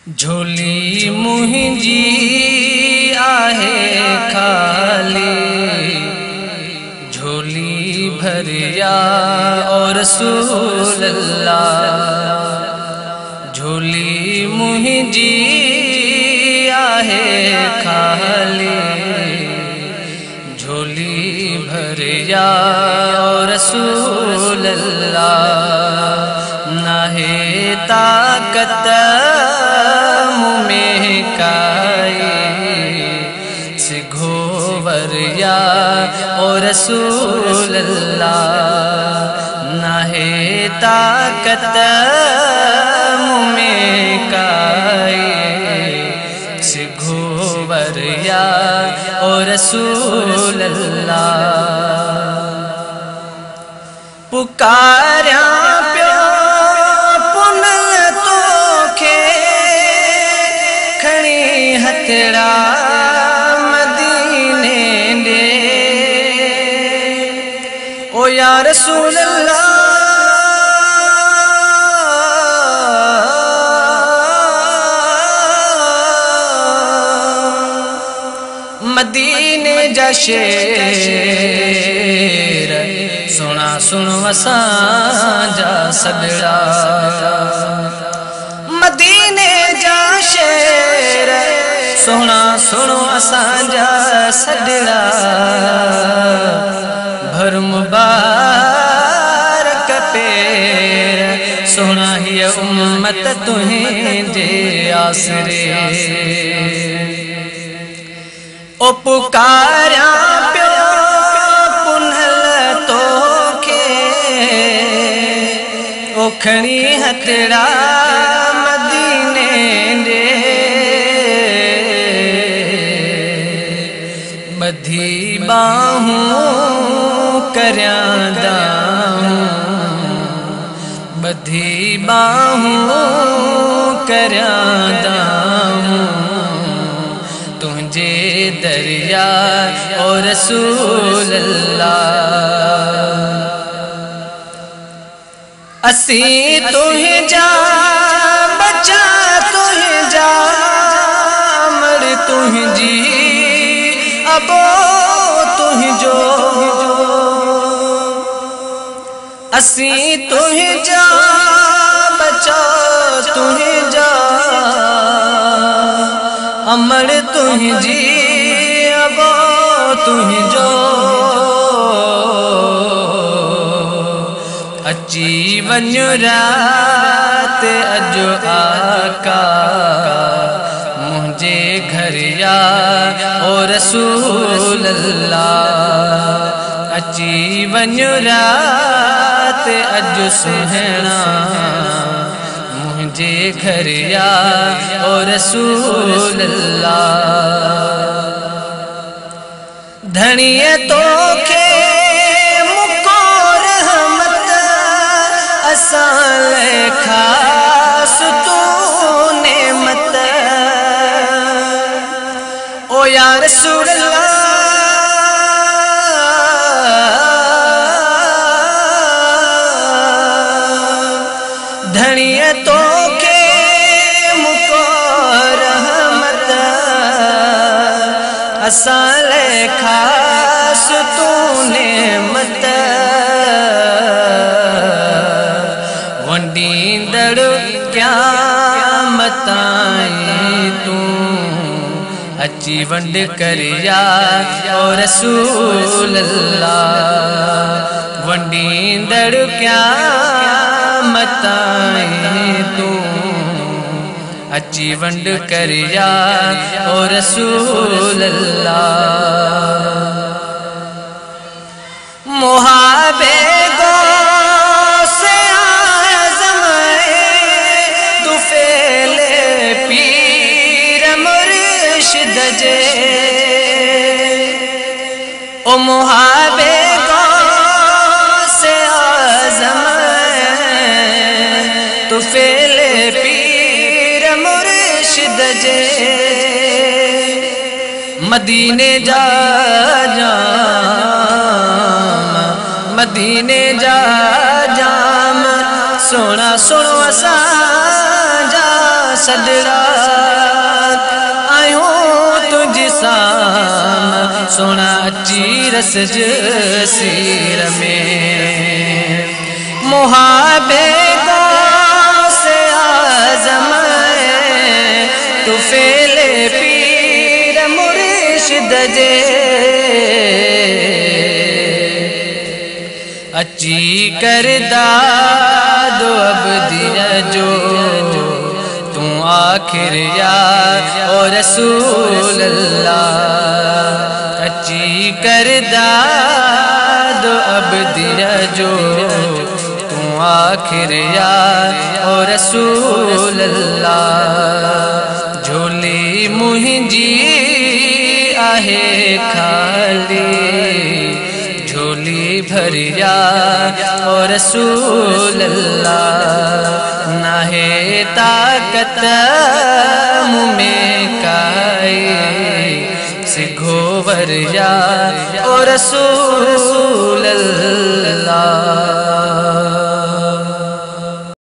झोली मुंहिंजी आहे खाली, झोली भरिया और रसूल अल्लाह। झोली मुंहिंजी आहे खाली, झोली भरिया और रसूल अल्लाह। नाहे ताकत में काई सिघोवरिया और रसूल अल्लाह। नाहे ताकत में काई सिघोवरिया और रसूल अल्लाह। पुकार्या हथड़ा मदीने दे, ओ या रसूल अल्लाह। मदीने जा शेर सुना सुनो असांजा सगड़ा। मदीने जा शेर सुना सुनो असांजा सगड़ा। भर मुबारक पेर सुना ही उम्मत तुहिंजे आसरे। ओ पुकार्या प्यो पुनल तोखे, ओ खणी हथड़ा मदीने दे। बधी बाहूं कर्यां बधी बाहूं कर्यां तुझे दरिया और रसूल अल्लाह। असी तुहे जा बचा तुहे जा मर तुझी अबो तुझो। असी तुहे जा बचा तुहे जा अमर तुझी अबो तुझो। अची वञ रात अजो आका मुझे घरिया और रसूल अल्लाह। अची वञ रात अजो सुहना मुझे घरिया और रसूल अल्लाह। धनिय तोखे मुको रहमत असां ले खास तू नेमत। ओ या रसूल अल्लाह। धनिय तोखे मुको रहमत असां ले खास तू नेमत। वंडींदड़ क़यामत ताईं तू अची वंड करिया और रसूल अल्लाह। वंडींदड़ क़यामत ताईं तू अची वंड करिया और रसूल अल्लाह। मुहाबे गो से आज़म तू फेले पीर मुर्शिद जे। ओ मुहाबे गो से आज़म तू फेले पीर मुर्शिद जे। मदीने जा जाम मदीने जा जाम सोना सुनो असांजा सदड़ा आयूं तुझ साम सोना चीरस जसीर में मुहाबे से आज़म तू फेले पीर मुर्शिद जे अची करदा दो अब दिया जो तू आखिर यार ओ रसूल अल्लाह अची करदा दो अब दिया जो तू आखिर यार ओ रसूल अल्लाह झोली मुंहिंजी आहे खाली झोली भरिया ओ रसूल अल्लाह नाहे ताकत मुमें काई सिखो वरिया ओ रसूल अल्लाह।